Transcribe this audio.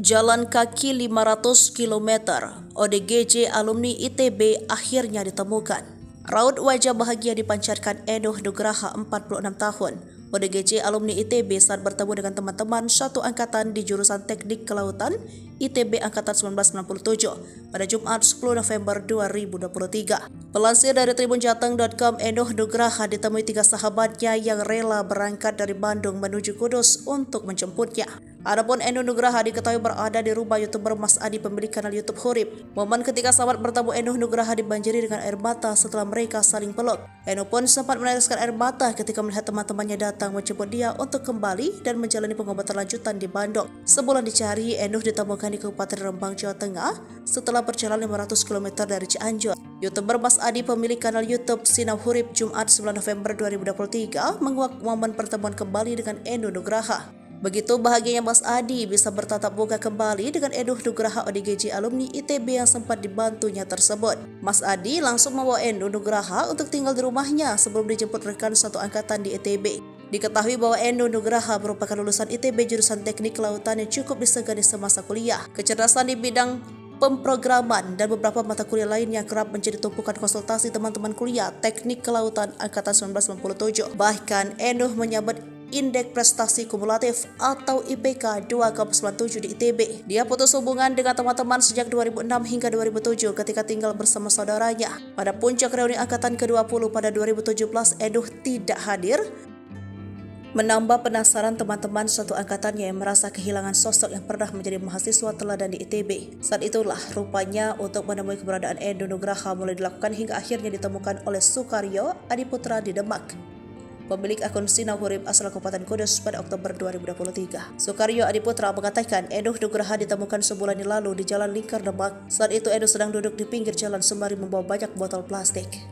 Jalan kaki 500 km, ODGJ alumni ITB akhirnya ditemukan. Raut wajah bahagia dipancarkan Enoh Nugraha 46 tahun. ODGJ alumni ITB saat bertemu dengan teman-teman satu angkatan di jurusan Teknik Kelautan ITB Angkatan 1997 pada Jumat 10 November 2023. Pelansir dari tribunjateng.com, Enoh Nugraha ditemui 3 sahabatnya yang rela berangkat dari Bandung menuju Kudus untuk menjemputnya. Adapun Enoh Nugraha diketahui berada di rumah YouTuber Mas Adi pemilik kanal YouTube Hurib. Momen ketika sahabat bertemu Enoh Nugraha dibanjiri dengan air mata setelah mereka saling peluk. Enoh pun sempat meneteskan air mata ketika melihat teman-temannya datang menjemput dia untuk kembali dan menjalani pengobatan lanjutan di Bandung. Sebulan dicari, Enoh ditemukan di Kabupaten Rembang, Jawa Tengah setelah berjalan 500 km dari Cianjur. YouTuber Mas Adi pemilik kanal YouTube Sinau Hurib Jumat 9 November 2023 menguak momen pertemuan kembali dengan Enoh Nugraha. Begitu bahagianya Mas Adi bisa bertatap muka kembali dengan Enoh Nugraha ODGJ alumni ITB yang sempat dibantunya tersebut. Mas Adi langsung membawa Enoh Nugraha untuk tinggal di rumahnya sebelum dijemput rekan satu angkatan di ITB. Diketahui bahwa Enoh Nugraha merupakan lulusan ITB jurusan Teknik Kelautan yang cukup disegani semasa kuliah. Kecerdasan di bidang pemrograman dan beberapa mata kuliah lain yang kerap menjadi tumpukan konsultasi teman-teman kuliah Teknik Kelautan Angkatan 1997. Bahkan Enoh menyabet Indeks Prestasi Kumulatif atau IPK 2,97 di ITB. Dia putus hubungan dengan teman-teman sejak 2006 hingga 2007 ketika tinggal bersama saudaranya. Pada puncak reuni angkatan ke-20 pada 2017, Enoh tidak hadir, menambah penasaran teman-teman satu angkatannya yang merasa kehilangan sosok yang pernah menjadi mahasiswa teladan di ITB. Saat itulah rupanya untuk menemui keberadaan Enoh Nugraha mulai dilakukan hingga akhirnya ditemukan oleh Sukaryo Adiputra di Demak, pemilik akun Sinau Hurib asal Kabupaten Kudus pada Oktober 2023. Sukaryo Adiputra mengatakan Enoh Nugraha ditemukan sebulan yang lalu di Jalan Lingkar Demak. Saat itu Enoh sedang duduk di pinggir jalan sembari membawa banyak botol plastik.